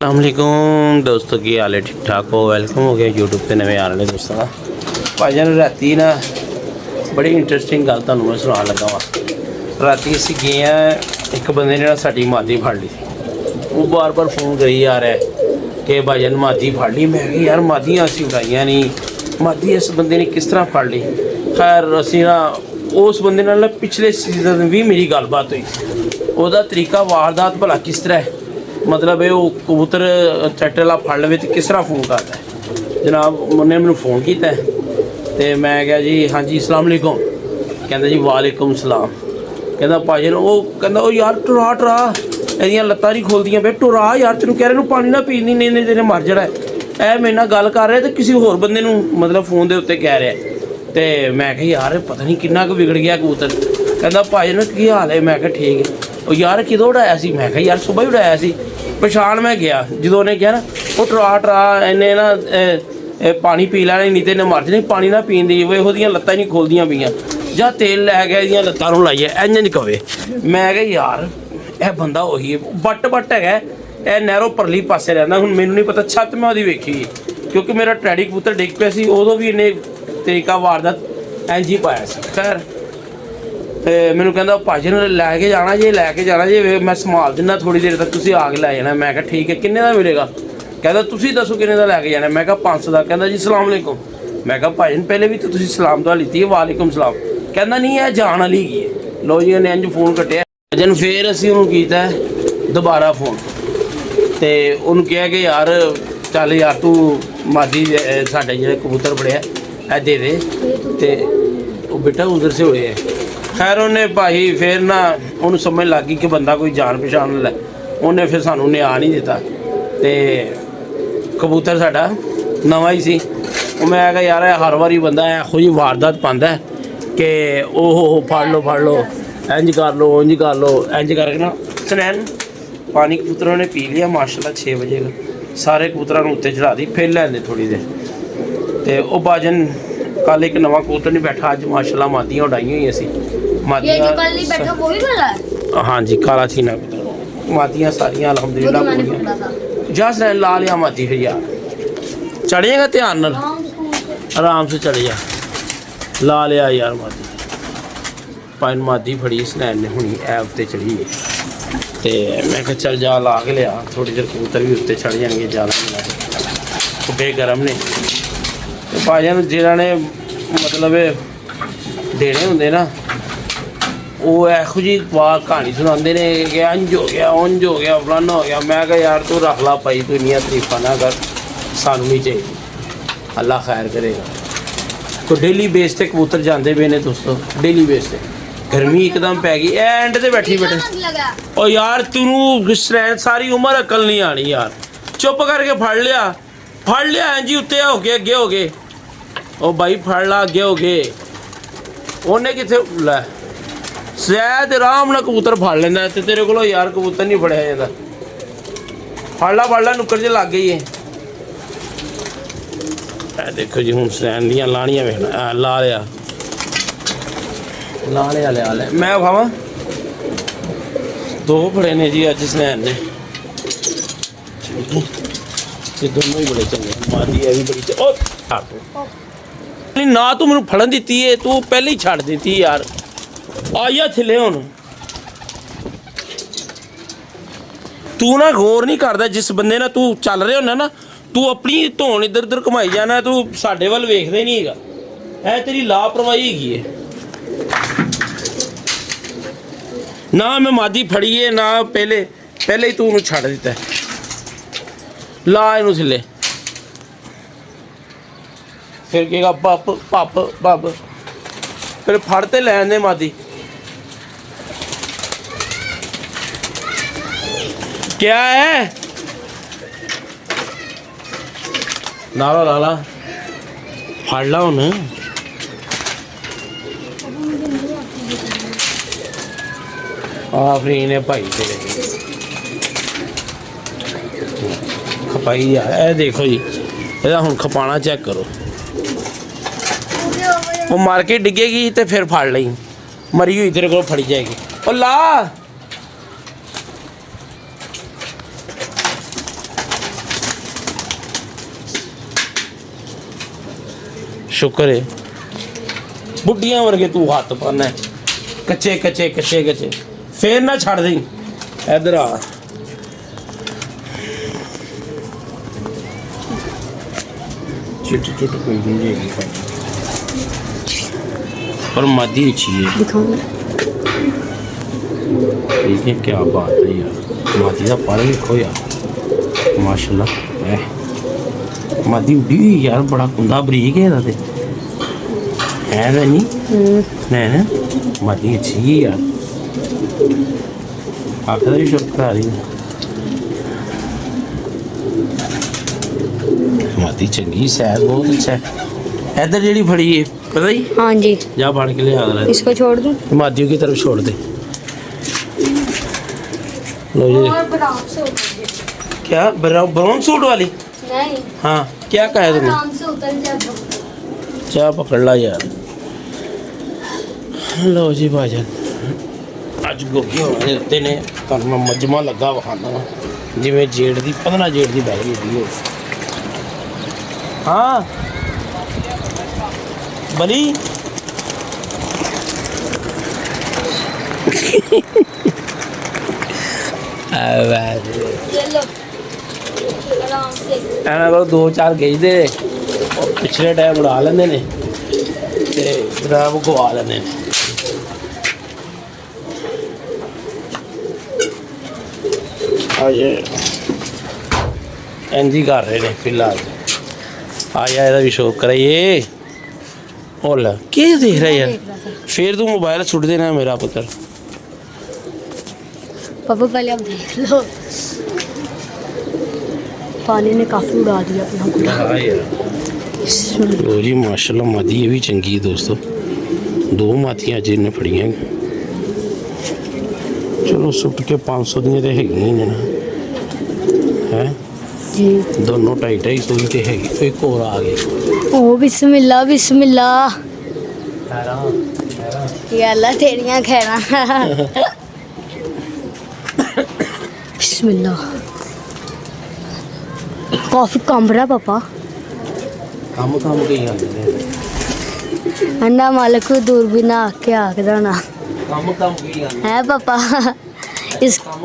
अस्सलामुअलैकुम दोस्तों की हाल है ठीक ठाक हो। वेलकम हो गया यूट्यूब पे नवे आ रहे दोस्तों का। भाईजान राती ना बड़ी इंटरस्टिंग गल तुहानूं मैं सुनान लगा वा। राती असीं गए हैं, एक बंदे ने ना साडी मादी फड़ ली। वो बार बार फोन करी जा रहा है कि भाईजान मादी फड़ ली। मैं कहा यार मादियां असीं उड़ाइयां नहीं, मादी इस बंदे ने किस तरह फड़ ली। खैर असीं ना उस बंदे नाल ना पिछले सीजन भी मेरी गलबात हुई। ਉਹਦਾ तरीका वारदात भला किस तरह है, मतलब है वो कबूतर चट्टे वाला फड़ लवे तो किस तरह फोन करता है। जनाब उन्हें मैंने फोन किया तो मैं क्या जी हाँ जी अस्सलाम वालेकुम, कहता जी वालेकुम सलाम। कहता भाजी वो कहता वो यार टुरा टुरा एदियां लत्तां नहीं खोलदियां बे टुरा यार, तेनों कह रहे पानी ना पीनी नहीं तेरे मर जाना है। मेरे नाल गल कर रहे तो किसी होर बंदे नूं मतलब फोन के उत्ते कह रहा है। तो मैं कहा यार पता नहीं किन्ना कुछ बिगड़ गया कबूतर। कहता भाजी ने की हाल है, मैं कहा ठीक है। ਉਹ यार किदों उड़ाया सी, मैं कहा यार सुबह ही उड़ाया सी। पछाण मैं गया जो उन्हें कहा ना वो टरा टरा इन्हें ना पानी पी लैना नहीं तो इन्हें मर जानी, पानी ना पीन दी वो लत्तां ही नहीं खोलदियां पईयां जा तेल लै गया इहदियां लत्तां नूं लाइए इंज नहीं कवे। मैं कहा यार यह बंदा उही है बट है यह नਹਿਰੋਂ परली पासे रहंदा। हुण मैनूं नहीं पता छत मैं ਉਹਦੀ ਵੇਖੀ क्योंकि मेरा टैडी कबूतर डिग पिया सी उदों भी इन्हें तरीका वारदात इंज ही पाया सी। खैर मैनू कहता भाजी ने लैके जाना जे मैं संभाल दिना थोड़ी देर तक तुसीं आ के लै जाना। मैं कहा ठीक है किन्ने का मिलेगा। कहता तुसीं दसो किन्ने का लैके जाना। मैं कहा 500 का। कहता जी सलाम वालेकुम। मैं कहा भाजी पहले भी तो तुसीं सलाम दुआ लीती है वालेकुम सलाम। कहता नहीं है जान वाली ही है। लो जी उन्हें इंज फोन कटिया। जन फिर असीं उन्होंने कीता दोबारा फोन तो उन्होंने कहा कि यार चल यार तू मादी साढ़े जो कबूतर बड़े है दे दे तो बेटा उधर से हुए है। खैर उन्हें भाई फिर ना उन्होंने समझ लग गई कि बंदा कोई जान पहचान लै। उन्हें फिर सानू न्या नहीं दिता तो कबूतर साडा नवा ही सी। मैं कहा यार हर बारी बंदा एहो जी वारदात पांदा है कि ओहो फड़ लो इंज कर लो इंज करके ना सनैन पानी कबूतरों ने पी लिया माशाल्लाह 6 बजे का। सारे कबूतरों उत्ते चढ़ा दी फिर लैंदे थोड़ी देर तो वह बाजन कल एक नवा कबूतर नहीं बैठा अज माशाल्लाह मादियां उड़ाई हुई सी। हाँ जी काला छीना मादियां सारियां अल्हम्दुलिल्लाह पूरियां जस ला लिया मादी फिर यार चढ़ेगा ध्यान नाल आराम से चढ़ जा ला लिया यार मादी पाइन मादी फड़ी स्नैन ने हुणी ऐ उत्ते चढ़ी है तो मैं कहा चल जा ला के लिया थोड़ी देर कबूतर भी उत्ते चढ़ जाएंगे ज़्यादा कुबे गर्म ने भाजियां जिन्होंने मतलब देने होंगे ना वो यहो जी कहानी सुनाते ने कि अंज हो गया उंज हो गया फलाना हो गया। मैं कहा यार तू रख ला भाई तू इन्नियां तरीफा ना कर सानू नहीं चाहिए अल्लाह खैर करेगा। तो डेली बेस से कबूतर जाते पे ने दोस्तों डेली बेस से। गर्मी एकदम पै गई एंड ते बैठी बैठे और यार तू सारी उम्र अकल नहीं आनी यार चुप करके फड़ लिया जी उत्ते हो गए अगे हो गए ओ भाई फड़ ला अगे हो गए उन्हें कितने लै शायद आराम ना कबूतर फड़ लेंदा ते तेरे को यार कबूतर नहीं फड़िया जाता। फड़ ला नुक्कड़ च लग गई है। देखो जी हूँ सैन दियां लानियां वेखना ला लिया मैं खावा 2 फड़े ने जी अज सैन ने दोनों ही बड़े चंगे मादी है भी बड़ी ना तू मैं फड़न दी है तू पहले ही छड़ दी यार आइया थले हुण तू ना गौर नहीं करता जिस बंदे ना तू चल रहे होना ना तू अपनी धौन इधर उधर घुमाई जाना तू साडे वल वेखदा ही नहीं है तेरी लापरवाही है ना मैं मादी फड़ी है ना पहले ही तू उन्हें छड़ दिता है। ला इनू थले फिर कहेगा पप फिर फड़ते लैन दे मादी क्या है लाला फड़ ला हुन आफरीन है भाई तेरे खपाई है देखो जी ਇਹਦਾ ਹੁਣ ਖਪਾਣਾ चेक करो वो मार के डिगेगी तो फिर फड़ ली मरी हुई तेरे को फड़ी जाएगी और ला शुक्र है बुढ़िया वर्गे तू हाथ पाना है कच्चे कच्चे कच्चे कच्चे फिर ना छड़ दी इधर आ चिट चिट कोई नहीं जाएगी पर मादी अच्छी है ठीक है क्या बात है यार मादी का पर देखो यार माशाल्लाह मादी उड़ी हुई यार बड़ा कुंदा बरीक है ते है नहीं है मादी अच्छी है यार आखिर ही शुरू करा रही मादी चंगी सैर बहुत अच्छा है इधर जेड़ी फड़ी है पता ही हाँ जी जा फाड़ के ले आ रहा इसको छोड़ दूं मादियों की तरफ छोड़ दे लो जी क्या ब्राउन सूट वाली नहीं हाँ क्या कहा तुमने आराम से उतर जा चाह पकड़ ला यार लो जी भाजन अज गोगी होने उत्ते ने मैं मजमा लगा विखाना जिमें जेठ की 15 जेठ की बह गई हो हाँ बली चलो आराम से ਇਹਨਾਂ ਕੋਲ 2-4 ਗੇਜਦੇ ਉਹ ਪਿਛਲੇ ਟਾਈਮ ਉਡਾ ਲੈਂਦੇ ਨੇ ਤੇ ਡਰਾਈਵ ਗਵਾ ਲੈਂਦੇ ਨੇ ਆਜੇ ਇੰਜੀ ਕਰ ਰਹੇ ਨੇ ਫਿਲਹਾਲ ਆਇਆ ਇਹਦਾ ਵੀ ਸ਼ੌਕ ਕਰਾਈਏ ਉਹ ਲੈ ਕੀ ਦੇਖ ਰਿਹਾ ਯਾਰ ਫਿਰ ਤੂੰ ਮੋਬਾਈਲ ਸੁੱਟ ਦੇਣਾ ਮੇਰਾ ਪੁੱਤਰ पापा पहले आप देख लो पानी ने काफ़ी उड़ा दिया अपना पूरा हाँ यार लो जी माशाल्लाह मादी ये भी चंगी है दोस्तों 2 मातियां अज इन्हें फड़ियां चलो सुट के 500 दियां तो हैगी ने ना है जी दोनों 250 की हैगी एक और आ गई ओ बिस्मिल्लाह बिस्मिल्लाह ये अल्लाह तेरियां खैरा बिस्मिल्लाह काफ़ी कम रहा पापा काम कहीं आते हैं अन्ना मालिक को दूर भी ना आके आखदा ना काम कहीं आते है पापा इस काम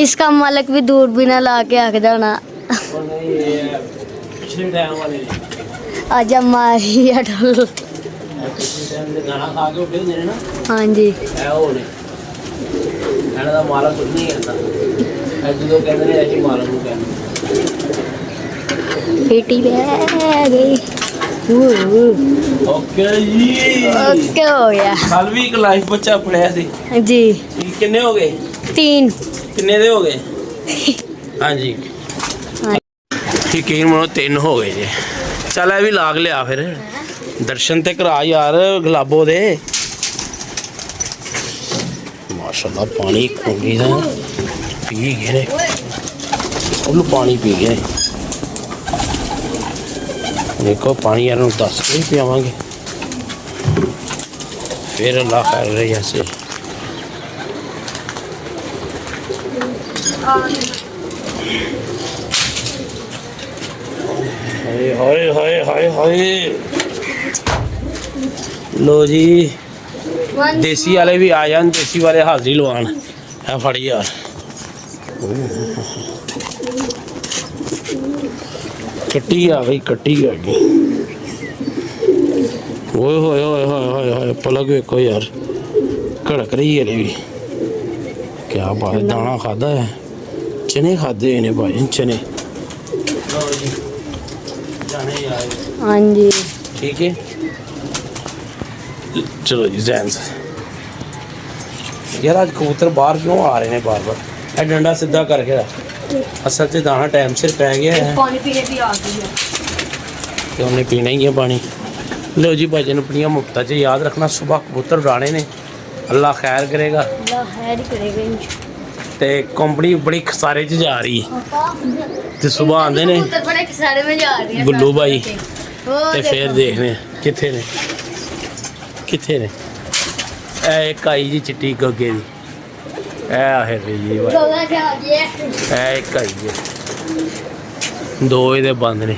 इसका मालिक भी दूर भी ना ला के आखदा ना पिछले टाइम वाले ने आज हमारी अटल पिछले टाइम ਦੇ ਗਾਣਾ ਖਾ ਕੇ ਉੱਠੇ ਹੁੰਦੇ ਨੇ ਨਾ हाँ जी ਇਹ ਉਹ ਨੇ ਇਹਨਾਂ ਦਾ ਮਾਲਕ ਕੁਝ ਨਹੀਂ ਕਹਿੰਦਾ ਇਹ ਜਦੋਂ ਕਹਿੰਦੇ ਨੇ ਅਸੀਂ ਮਾਲਕ ਨੂੰ ਕਹਿੰਦੇ बेटी बह गई ਓਕੇ ਜੀ ओके हो गया ਕੱਲ ਵੀ ਇੱਕ ਲਾਈਫ ਬੱਚਾ ਪੜਿਆ ਸੀ जी ਇਹ ਕਿੰਨੇ ਹੋ ਗਏ 3 ਕਿੰਨੇ ਦੇ ਹੋ ਗਏ ਹਾਂਜੀ ਯਕੀਨ ਮੰਨੋ 3 ਹੋ ਗਏ ਜੀ ਚੱਲ ਇਹ ਵੀ ਲਾਗ ਲਿਆ ਫਿਰ ਦਰਸ਼ਨ ਤੇ ਕਰਾ ਯਾਰ ਗੁਲਾਬੋ ਦੇ ਮਾਸ਼ਾਅੱਲਾ ਪਾਣੀ ਖੋਲੀ ਦਾ ਪੀ ਗਏ ਨੇ ਉਹਨੂੰ ਪਾਣੀ ਪੀ ਗਏ ਨੇ देखो पानी यार 10 ही पियावांगे फिर अल्लाह खैर रहे ऐसे हाय हाय हाय हाय लो जी देसी वाले भी आ जान देसी वाले हाजिरी लवान है फड़ी यार कट्टी आ गई कट्टी आ गई ओए होए होए होए होए होए पलक वेखो यार कड़क रही है भी क्या बात दाना खादा है चने खादे इन्हें भाई चने हाँ जी ठीक है चलो जी जैन से यार आज कबूतर बाहर क्यों आ रहे हैं बार बार ये डंडा सीधा करके रख असल से दाना टाइम सिर पै गया है पानी पीने भी आ गई है तो उन्हें पीना ही है पानी लो जी भजन अपनिया मुफ्ता च याद रखना सुबह कबूतर उड़ाने ने अल्लाह खैर करेगा अल्लाह खैर करेगा ते कंपनी बड़ी खसारे च जा रही है ते सुबह आंदे ने कबूतर बड़े खसारे में जा रही है गुल्लू भाई वो ते फिर देखने किथे ने किथे ने ए एक आई जी चिट्टी गोगे दी ए आहे जी भाई जोगा क्या आ गया ए एक आई जी दो ਇਹਦੇ ਬੰਦ ਨੇ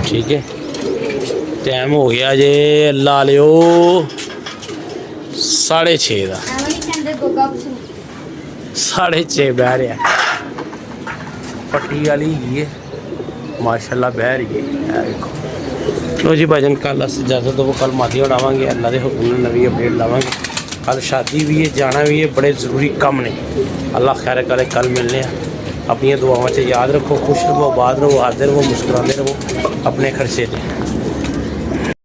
ठीक है ਟਾਈਮ ਹੋ ਗਿਆ ਜੇ ਲਾ ਲਿਓ 6:30 ਦਾ 6:30 ਬਹਿ ਰਿਹਾ ਪੱਟੀ ਵਾਲੀ ਹੈਗੀ ਹੈ ਮਾਸ਼ਾਅੱਲਾ ਬਹਿ ਰਹੀ ਹੈ ਇਹ ਦੇਖੋ ਲੋ ਜੀ ਭਾਜਨ ਕੱਲ ਅਸੀਂ ਇਜਾਜ਼ਤ ਦੋ ਕੱਲ ਮਾਦੀ ਉਡਾਵਾਂਗੇ ਅੱਲਾ ਦੇ ਹੁਕਮ ਨਾਲ ਨਵੀਂ ਅਪਡੇਟ ਲਾਵਾਂਗੇ ਕੱਲ शादी भी है जाना भी है बड़े ज़रूरी काम ने अल्लाह खैर करे कल मिलने अपनी दुआओं से याद रखो खुश रहो आबाद रहो हाजिर रहो मुस्कुराते रहो अपने खर्चे से।